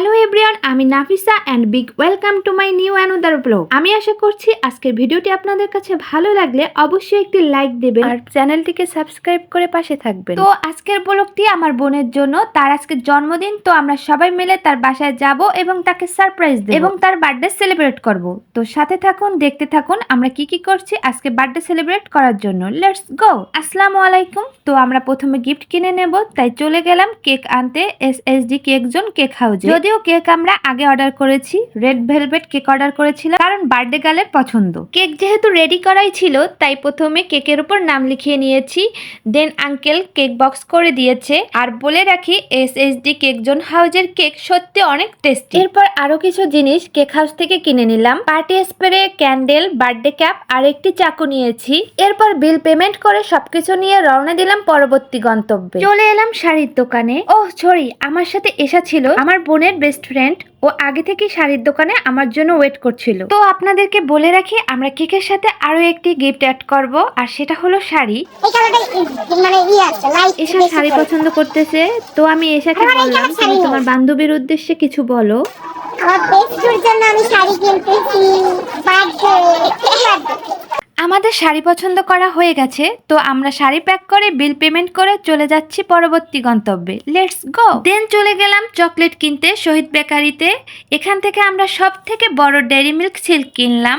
Hello everyone, আমি Nafisa and big welcome to my new another blog. আমি আশা করছি আজকের ভিডিওটি আপনাদের কাছে ভালো লাগলে অবশ্যই একটি লাইক দেবেন আর চ্যানেলটিকে সাবস্ক্রাইব করে পাশে থাকবেন। তো আজকের ব্লগটি আমার বোনের জন্য, তার আজকে জন্মদিন। তো আমরা সবাই মিলে তার বাসায় যাব এবং তাকে সারপ্রাইজ দেব এবং তার বার্থডে সেলিব্রেট করব। তো সাথে থাকুন, দেখতে থাকুন আমরা কি কি করছি আজকে বার্থডে সেলিব্রেট করার জন্য। Let's go. আসসালামু আলাইকুম। তো আমরা প্রথমে গিফট কিনে নেব, তাই চলে গেলাম কেক আনতে SSD কেক জোন কেক হাউজে। যদিও কেক আমরা আগে অর্ডার করেছি, রেড ভেলভেট কেক অর্ডার করেছিলাম কারণ বার্থডে গার্লের পছন্দ। কেক যেহেতু রেডি করাই ছিল তাই প্রথমে কেকের উপর নাম লিখিয়ে নিয়েছি, দেন আঙ্কেল কেক বক্স করে দিয়েছে। আর বলে রাখি SSD কেক জোন হাউজের কেক সত্যি অনেক টেস্টি। এরপর আরো কিছু জিনিস কেক হাউস থেকে কিনে নিলাম, party spray, candle, birthday cap আর একটি চাকু নিয়েছি। এরপর বিল পেমেন্ট করে সবকিছু নিয়ে রওনা দিলাম পরবর্তী গন্তব্যে। চলে এলাম শাড়ির দোকানে। ওহ সরি, আমার সাথে এসা ছিল আমার বোনের বেস্ট ফ্রেন্ড। ও আগে থেকে শাড়ির দোকানে আমার জন্য ওয়েট করছিল। তো আপনাদেরকে বলে রাখি আমরা কেকের সাথে আরো একটি গিফট অ্যাড করব, আর সেটা হলো শাড়ি। এসা শাড়ি পছন্দ করতেছে, তো আমি এসাকে বললাম তুমি তোমার বান্ধবীর উদ্দেশ্যে কিছু বলো। আমার বেস্টুর জন্য আমি শাড়ি কিনতেছি আমাদের শাড়ি পছন্দ করা হয়ে গেছে, তো আমরা শাড়ি প্যাক করে বিল পেমেন্ট করে চলে যাচ্ছি পরবর্তী গন্তব্যে। Let's go. দেন চলে গেলাম চকলেট কিনতে শহীদ বেকারিতে। এখান থেকে আমরা সব থেকে বড় ডেইরি মিল্ক সিল্ক কিনলাম,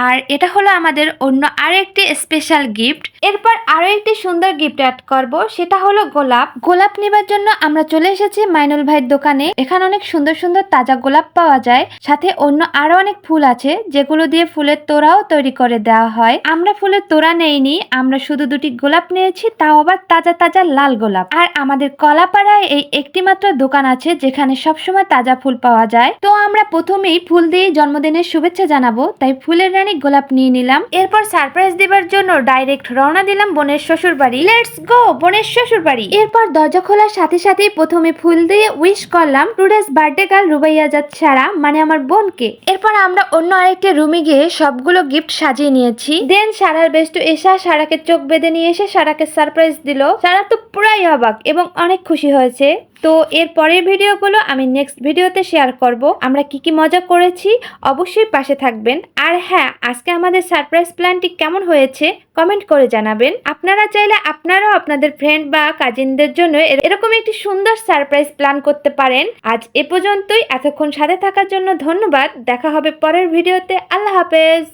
আর এটা হলো আমাদের অন্য আরেকটি স্পেশাল গিফট। এরপর আরো একটি সুন্দর গিফট অ্যাড করব, সেটা হলো গোলাপ। গোলাপ নেবার জন্য আমরা চলে এসেছি মাইনুল ভাইয়ের দোকানে। এখানে অনেক সুন্দর সুন্দর তাজা গোলাপ পাওয়া যায়, সাথে অন্য আরো অনেক ফুল আছে যেগুলো দিয়ে ফুলের তোড়াও তৈরি করে দেওয়া হয়। আমরা ফুলের তোড়া নেইনি, আমরা শুধু দুটি গোলাপ নিয়েছি, তাও আবার তাজা তাজা লাল গোলাপ। আর আমাদের কলাপাড়ায় এই একটি মাত্র দোকান আছে যেখানে সবসময় তাজা ফুল পাওয়া যায়। তো আমরা প্রথমেই ফুল দিয়ে জন্মদিনের শুভেচ্ছা জানাবো, তাই ফুলের রানী গোলাপ নিয়ে নিলাম। এরপর সারপ্রাইজ দেবার জন্য ডাইরেক্ট রওনা দিলাম বোনের শ্বশুর বাড়ি। লেটস গো বোনের শ্বশুর বাড়ি। এরপর দরজা খোলার সাথে সাথেই প্রথমে ফুল দিয়ে উইশ করলাম টুডেস বার্থডে গার্ল রুবাইয়াজাত সারা, মানে আমার বোনকে। এরপর আমরা অন্য আরেকটি রুমে গিয়ে সবগুলো গিফট সাজিয়ে নিয়েছি। দেন সারার বেস্টু এসা সারাকে চোখ বেঁধে নিয়ে এসে সারাকে সারপ্রাইজ দিল। সারা তো পুরাই অবাক এবং অনেক খুশি হয়েছে। তো এর পরের ভিডিওগুলো আমি নেক্সট ভিডিওতে শেয়ার করব, আমরা কি কি মজা করেছি। অবশ্যই পাশে থাকবেন। আর হ্যাঁ, আজকে আমাদের সারপ্রাইজ প্ল্যানটি কেমন হয়েছে কমেন্ট করে জানাবেন। আপনারা চাইলে আপনারাও আপনাদের ফ্রেন্ড বা কাজিনদের জন্য এরকম একটি সুন্দর সারপ্রাইজ প্ল্যান করতে পারেন। আজ এ পর্যন্তই। এতক্ষণ সাথে থাকার জন্য ধন্যবাদ। দেখা হবে পরের ভিডিওতে। আল্লাহ হাফেজ।